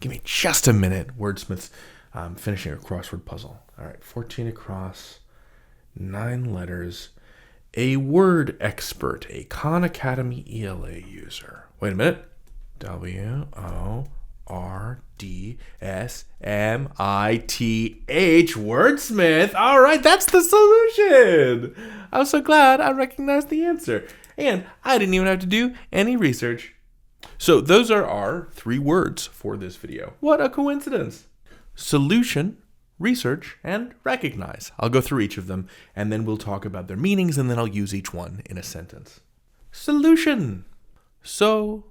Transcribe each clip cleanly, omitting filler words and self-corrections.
Give me just a minute. Wordsmith's finishing a crossword puzzle. All right, 14 across, 9 letters. A word expert, a Khan Academy ELA user. Wait a minute. WORDSMITH. Wordsmith. All right, that's the solution. I'm so glad I recognized the answer. And I didn't even have to do any research. So those are our 3 words for this video. What a coincidence. Solution, research, and recognize. I'll go through each of them, and then we'll talk about their meanings, and then I'll use each one in a sentence. Solution. Solution.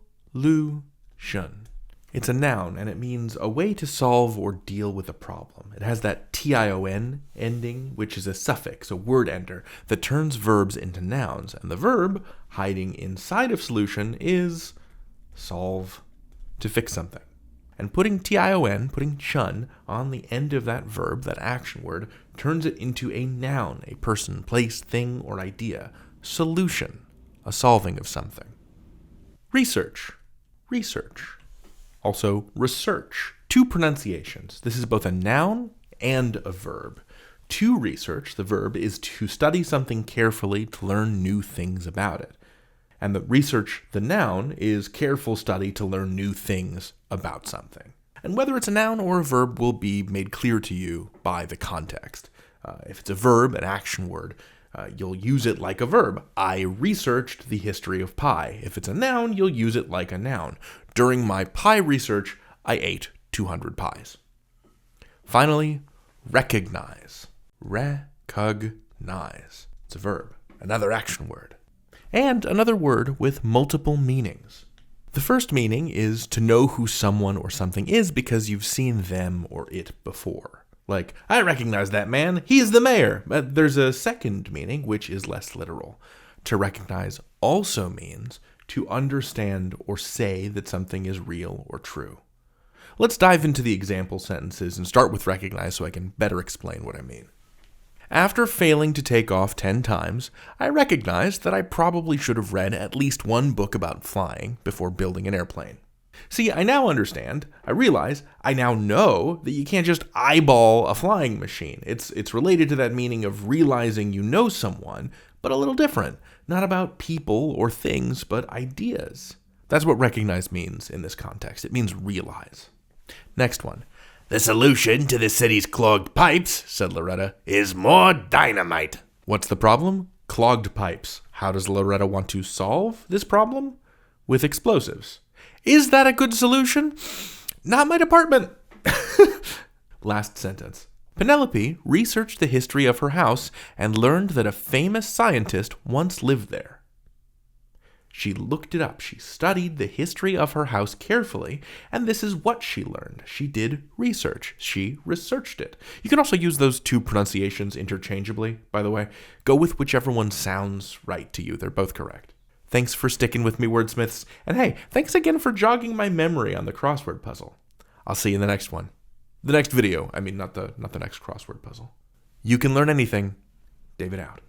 It's a noun, and it means a way to solve or deal with a problem. It has that tion ending, which is a suffix, a word ender, that turns verbs into nouns. And the verb hiding inside of solution is solve, to fix something. And putting putting chun on the end of that verb, that action word, turns it into a noun, a person, place, thing, or idea. Solution, a solving of something. Research. Also, research. 2 pronunciations. This is both a noun and a verb. To research, the verb, is to study something carefully to learn new things about it. And the research, the noun, is careful study to learn new things about something. And whether it's a noun or a verb will be made clear to you by the context. If it's a verb, an action word, you'll use it like a verb. I researched the history of pie. If it's a noun, you'll use it like a noun. During my pie research, I ate 200 pies. Finally, recognize. Recognize. It's a verb. Another action word. And another word with multiple meanings. The first meaning is to know who someone or something is because you've seen them or it before. Like, I recognize that man, he's the mayor. But there's a second meaning, which is less literal. To recognize also means to understand or say that something is real or true. Let's dive into the example sentences and start with recognize so I can better explain what I mean. After failing to take off 10 times, I recognized that I probably should have read at least one book about flying before building an airplane. See, I now understand, I realize, I now know that you can't just eyeball a flying machine. It's related to that meaning of realizing you know someone, but a little different. Not about people or things, but ideas. That's what recognize means in this context. It means realize. Next one. The solution to the city's clogged pipes, said Loretta, is more dynamite. What's the problem? Clogged pipes. How does Loretta want to solve this problem? With explosives. Is that a good solution? Not my department. Last sentence. Penelope researched the history of her house and learned that a famous scientist once lived there. She looked it up. She studied the history of her house carefully, and this is what she learned. She did research. She researched it. You can also use those 2 pronunciations interchangeably, by the way. Go with whichever one sounds right to you. They're both correct. Thanks for sticking with me, wordsmiths. And hey, thanks again for jogging my memory on the crossword puzzle. I'll see you in the next one. The next video. I mean, not the next crossword puzzle. You can learn anything. David out.